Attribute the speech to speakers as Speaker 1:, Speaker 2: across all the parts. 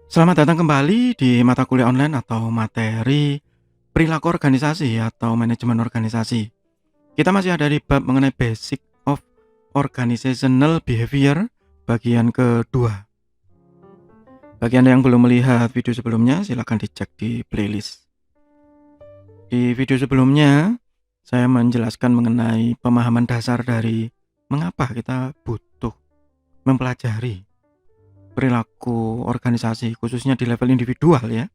Speaker 1: Selamat datang kembali di mata kuliah online atau materi perilaku organisasi atau manajemen organisasi. Kita masih ada di bab mengenai basic of organizational behavior bagian kedua. Bagi Anda yang belum melihat video sebelumnya, silakan dicek di playlist. Di video sebelumnya, saya menjelaskan mengenai pemahaman dasar dari mengapa kita butuh mempelajari perilaku organisasi, khususnya di level individual ya.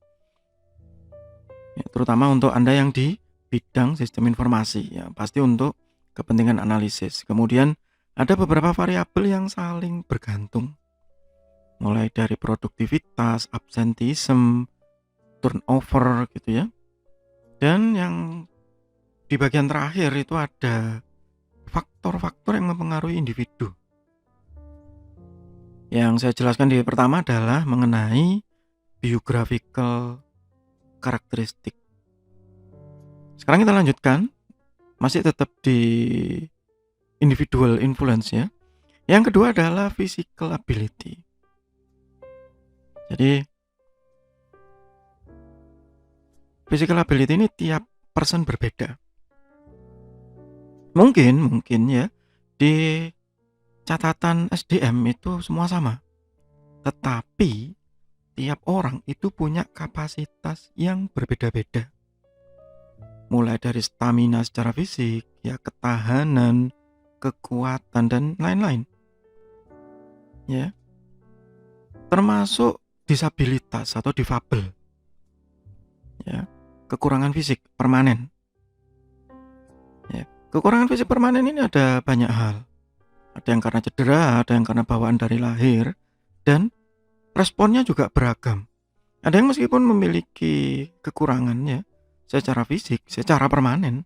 Speaker 1: Terutama untuk Anda yang di bidang sistem informasi ya, pasti untuk kepentingan analisis. Kemudian ada beberapa variabel yang saling bergantung. Mulai dari produktivitas, absenteeism, turnover gitu ya. Dan yang di bagian terakhir itu ada faktor-faktor yang mempengaruhi individu. Yang saya jelaskan di pertama adalah mengenai biographical karakteristik. Sekarang kita lanjutkan, masih tetap di individual influence ya. Yang kedua adalah physical ability. Jadi physical ability ini tiap person berbeda. Mungkin ya di catatan SDM itu semua sama. Tetapi tiap orang itu punya kapasitas yang berbeda-beda. Mulai dari stamina secara fisik, ya ketahanan, kekuatan dan lain-lain. Ya. Termasuk disabilitas atau difabel. Ya, kekurangan fisik permanen. Ya, kekurangan fisik permanen ini ada banyak hal. Ada yang karena cedera, ada yang karena bawaan dari lahir, dan responnya juga beragam. Ada yang meskipun memiliki kekurangannya secara fisik, secara permanen,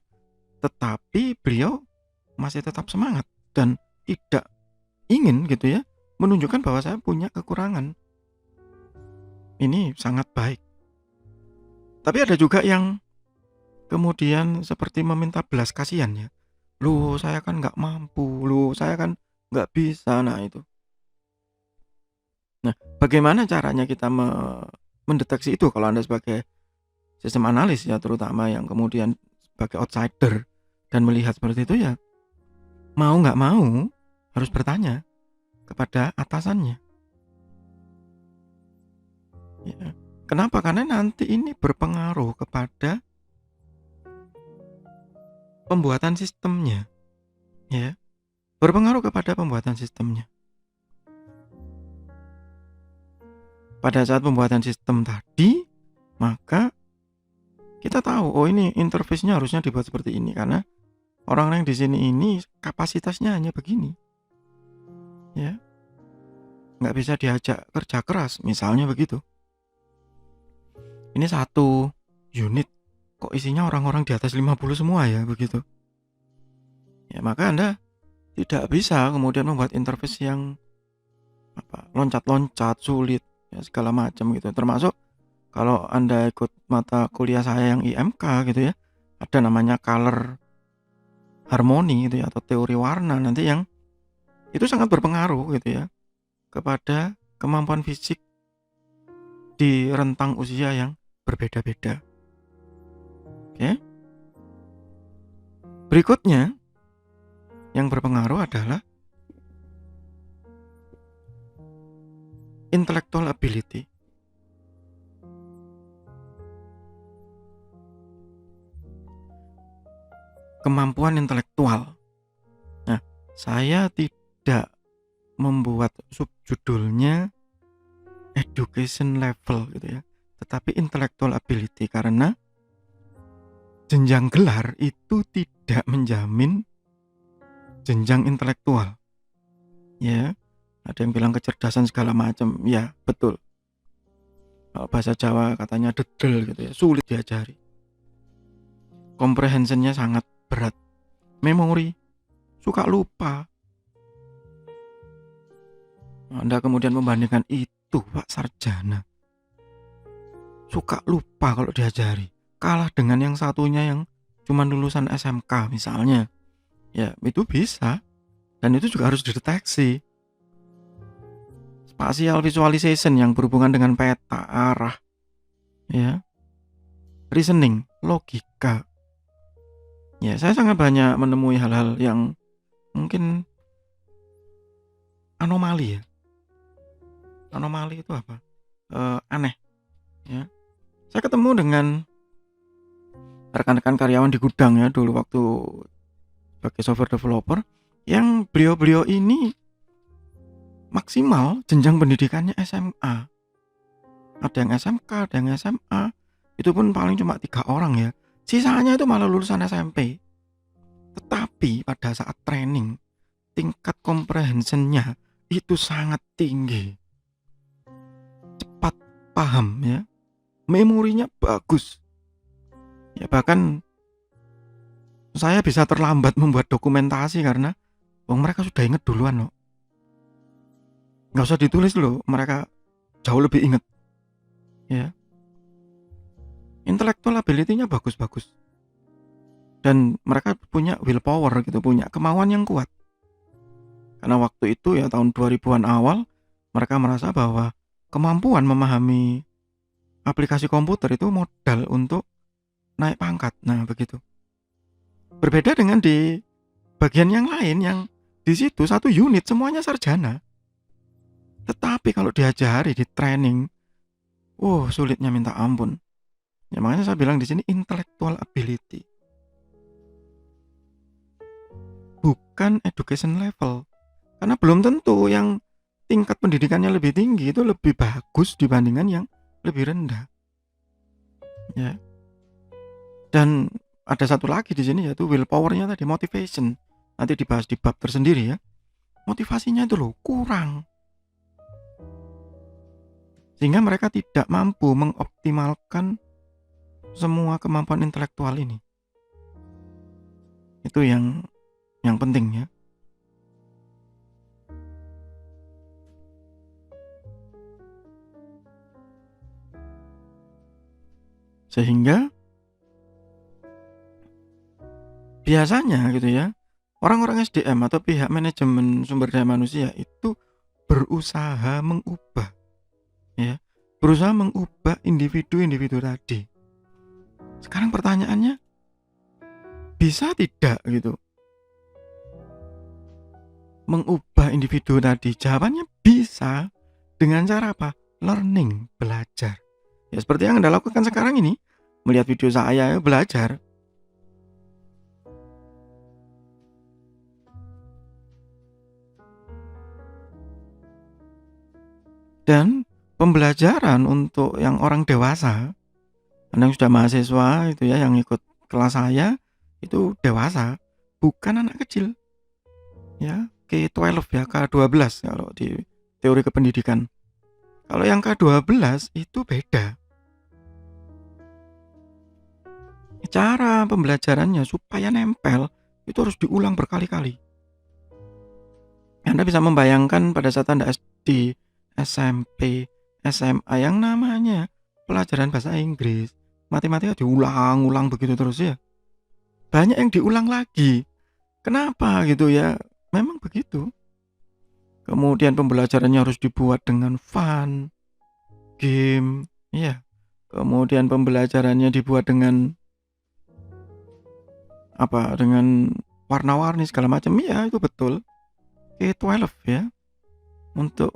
Speaker 1: tetapi beliau masih tetap semangat dan tidak ingin gitu ya menunjukkan bahwa saya punya kekurangan. Ini sangat baik. Tapi ada juga yang kemudian seperti meminta belas kasihan ya. Loh saya kan gak mampu, loh saya kan gak bisa, nah itu. Nah bagaimana caranya kita mendeteksi itu kalau Anda sebagai sistem analis ya, terutama yang kemudian sebagai outsider dan melihat seperti itu ya, mau gak mau harus bertanya kepada atasannya. Ya. Kenapa? Karena nanti ini berpengaruh kepada pembuatan sistemnya. Ya. Berpengaruh kepada pembuatan sistemnya. Pada saat pembuatan sistem tadi, maka kita tahu, oh ini interface-nya harusnya dibuat seperti ini karena orang-orang di sini ini kapasitasnya hanya begini. Ya. Nggak bisa diajak kerja keras, misalnya begitu. Ini satu unit kok isinya orang-orang di atas 50 semua ya, begitu. Ya, maka Anda tidak bisa kemudian membuat interface yang loncat-loncat, sulit ya segala macam gitu. Termasuk kalau Anda ikut mata kuliah saya yang IMK gitu ya, ada namanya color harmony gitu ya, atau teori warna nanti yang itu sangat berpengaruh gitu ya kepada kemampuan fisik di rentang usia yang berbeda-beda. Oke. Berikutnya yang berpengaruh adalah intellectual ability. Kemampuan intelektual. Nah, saya tidak membuat subjudulnya education level gitu ya, tetapi intellectual ability karena jenjang gelar itu tidak menjamin jenjang intelektual. Ya, ada yang bilang kecerdasan segala macam, ya betul. Kalau bahasa Jawa katanya dedel gitu ya, sulit diajari. Comprehensionnya sangat berat. Memori, suka lupa. Anda kemudian membandingkan itu Pak Sarjana, suka lupa kalau diajari, kalah dengan yang satunya yang cuma lulusan SMK misalnya. Ya itu bisa, dan itu juga harus dideteksi. spatial visualization yang berhubungan dengan peta, arah, ya, reasoning, logika. Ya, saya sangat banyak menemui hal-hal yang mungkin anomali ya. Anomali itu apa? Aneh, ya. Saya ketemu dengan rekan-rekan karyawan di gudang ya dulu waktu sebagai software developer, yang beliau-beliau ini maksimal jenjang pendidikannya SMA. Ada yang SMK, ada yang SMA. Itu pun paling cuma 3 orang ya. Sisanya itu malah lulusan SMP. Tetapi pada saat training, tingkat comprehension-nya itu sangat tinggi. Cepat paham ya. Memorinya bagus. Ya bahkan saya bisa terlambat membuat dokumentasi karena mereka sudah ingat duluan loh. Nggak usah ditulis loh, mereka jauh lebih ingat. Ya. Intellectual ability-nya bagus-bagus. Dan mereka punya willpower gitu, punya kemauan yang kuat. Karena waktu itu ya tahun 2000-an awal, mereka merasa bahwa kemampuan memahami aplikasi komputer itu modal untuk naik pangkat. Nah, begitu. Berbeda dengan di bagian yang lain yang di situ satu unit semuanya sarjana. Tetapi kalau diajari, di training, sulitnya minta ampun. Ya makanya saya bilang di sini intellectual ability. Bukan education level. Karena belum tentu yang tingkat pendidikannya lebih tinggi itu lebih bagus dibandingkan yang lebih rendah. Ya. Dan ada satu lagi di sini yaitu willpower-nya tadi, motivation. Nanti dibahas di bab tersendiri ya. Motivasinya itu loh kurang. Sehingga mereka tidak mampu mengoptimalkan semua kemampuan intelektual ini. Itu yang penting ya. Sehingga biasanya gitu ya, orang-orang SDM atau pihak manajemen sumber daya manusia itu berusaha mengubah individu-individu tadi. Sekarang pertanyaannya, bisa tidak gitu mengubah individu tadi? Jawabannya bisa. Dengan cara apa? Learning, belajar. Ya seperti yang Anda lakukan sekarang ini, melihat video saya belajar. Dan pembelajaran untuk yang orang dewasa, yang sudah mahasiswa itu ya, yang ikut kelas saya itu dewasa, bukan anak kecil. Ya, K12 ya, K12 kalau di teori kependidikan. Kalau yang K12 itu beda. Cara pembelajarannya supaya nempel itu harus diulang berkali-kali. Anda bisa membayangkan pada saat Anda SD, SMP, SMA yang namanya pelajaran bahasa Inggris, matematika diulang-ulang begitu terus ya. Banyak yang diulang lagi. Kenapa gitu ya? Memang begitu. Kemudian pembelajarannya harus dibuat dengan fun, game, ya. Kemudian pembelajarannya dibuat dengan dengan warna-warni segala macam. Ya, itu betul. K12 ya. Untuk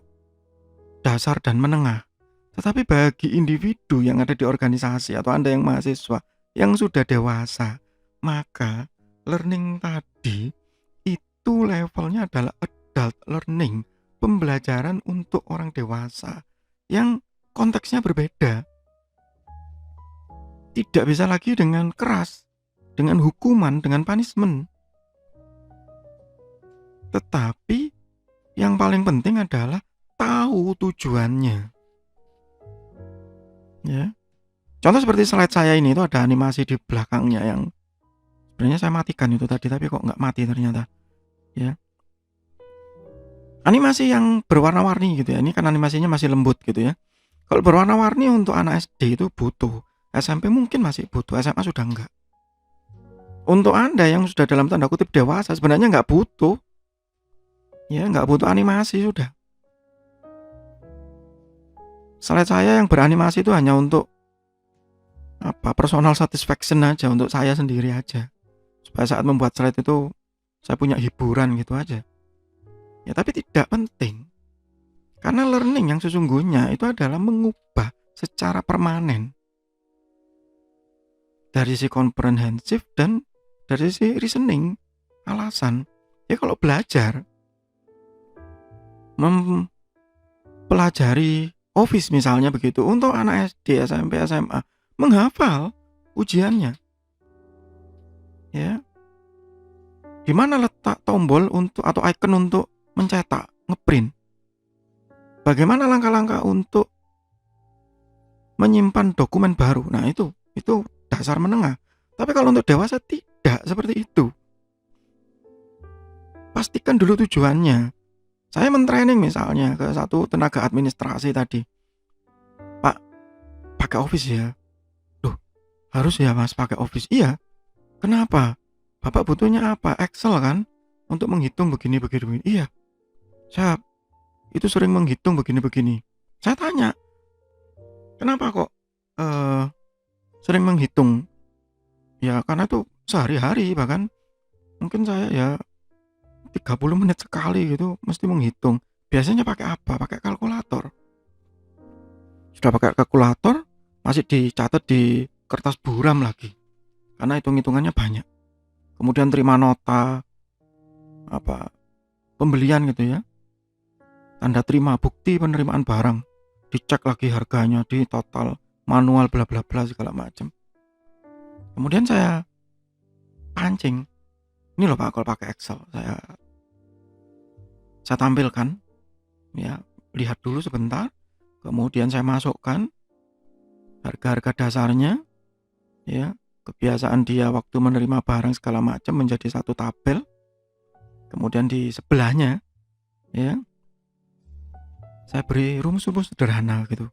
Speaker 1: dasar dan menengah. Tetapi bagi individu yang ada di organisasi atau Anda yang mahasiswa yang sudah dewasa, maka learning tadi itu levelnya adalah adult learning, pembelajaran untuk orang dewasa yang konteksnya berbeda. Tidak bisa lagi dengan keras, dengan hukuman, dengan punishment. Tetapi yang paling penting adalah tahu tujuannya. Ya. Contoh seperti slide saya ini, itu ada animasi di belakangnya yang sebenarnya saya matikan itu tadi, tapi kok nggak mati ternyata. Ya. Animasi yang berwarna-warni gitu ya. Ini kan animasinya masih lembut gitu ya. Kalau berwarna-warni untuk anak SD itu butuh. SMP mungkin masih butuh, SMA sudah enggak. Untuk Anda yang sudah dalam tanda kutip dewasa sebenarnya nggak butuh. Ya, nggak butuh animasi sudah. slide saya yang beranimasi itu hanya untuk personal satisfaction aja, untuk saya sendiri aja. Supaya saat membuat slide itu saya punya hiburan gitu aja. Ya tapi tidak penting. Karena learning yang sesungguhnya itu adalah mengubah secara permanen. Dari sisi komprehensif dan dari sisi reasoning, alasan. Ya kalau belajar mempelajari Office misalnya begitu untuk anak SD, SMP, SMA menghafal ujiannya. Ya. Di mana letak tombol untuk atau icon untuk mencetak, ngeprint? Bagaimana langkah-langkah untuk menyimpan dokumen baru? Nah, itu dasar menengah. Tapi kalau untuk dewasa tidak seperti itu. Pastikan dulu tujuannya. Saya mentraining misalnya ke satu tenaga administrasi tadi. Pak, pakai Office ya? Loh, harus ya Mas pakai Office? Iya. Kenapa? Bapak butuhnya apa? Excel kan? Untuk menghitung begini. Iya. Saya itu sering menghitung begini. Saya tanya, kenapa kok sering menghitung? Ya karena itu sehari-hari, bahkan mungkin saya ya 30 menit sekali gitu mesti menghitung. Biasanya pakai apa? Pakai kalkulator. Sudah pakai kalkulator, masih dicatat di kertas buram lagi. Karena hitung-hitungannya banyak. Kemudian terima nota pembelian gitu ya. Tanda terima, bukti penerimaan barang. Dicek lagi harganya, di total, manual bla bla bla segala macam. Kemudian saya pancing. Ini loh Pak, kalau pakai Excel saya tampilkan ya, lihat dulu sebentar, kemudian saya masukkan harga-harga dasarnya ya, kebiasaan dia waktu menerima barang segala macam menjadi satu tabel. Kemudian di sebelahnya ya saya beri rumus-rumus sederhana gitu,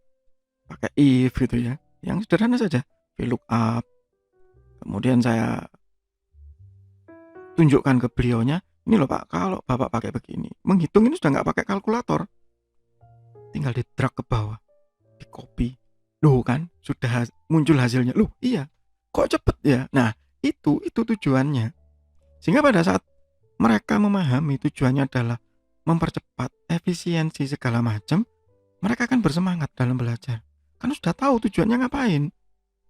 Speaker 1: pakai if gitu ya, yang sederhana saja, VLOOKUP. Kemudian saya tunjukkan ke beliaunya, ini loh Pak, kalau Bapak pakai begini, menghitung ini sudah nggak pakai kalkulator, tinggal di drag ke bawah, di copy, loh kan sudah muncul hasilnya. Loh iya, kok cepet ya? Nah itu tujuannya. Sehingga pada saat mereka memahami tujuannya adalah mempercepat efisiensi segala macam, mereka akan bersemangat dalam belajar. Kan sudah tahu tujuannya ngapain.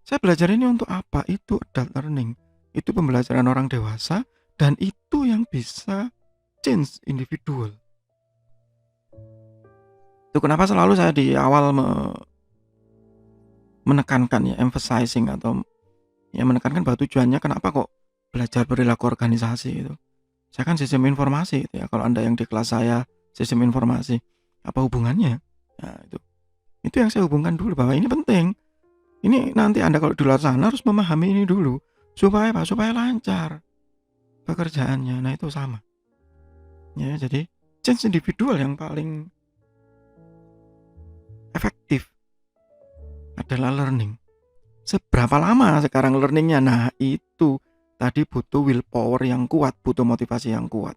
Speaker 1: Saya belajar ini untuk apa? Itu adult learning. Itu pembelajaran orang dewasa, dan itu yang bisa change individual. Itu kenapa selalu saya di awal menekankan ya, emphasizing atau ya menekankan bahwa tujuannya kenapa kok belajar perilaku organisasi itu. Saya kan sistem informasi itu ya. Kalau Anda yang di kelas saya sistem informasi, apa hubungannya? Nah, itu yang saya hubungkan dulu, bahwa ini penting. Ini nanti Anda kalau di luar sana harus memahami ini dulu supaya lancar pekerjaannya. Nah, itu sama. Ya, jadi change individual yang paling efektif adalah learning. Seberapa lama sekarang learningnya? Nah, itu tadi butuh willpower yang kuat, butuh motivasi yang kuat.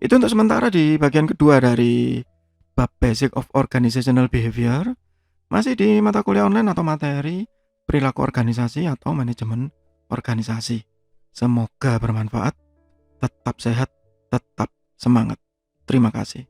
Speaker 1: Itu untuk sementara di bagian kedua dari bab Basic of Organizational Behavior, masih di mata kuliah online atau materi perilaku organisasi atau manajemen organisasi. Semoga bermanfaat, tetap sehat, tetap semangat. Terima kasih.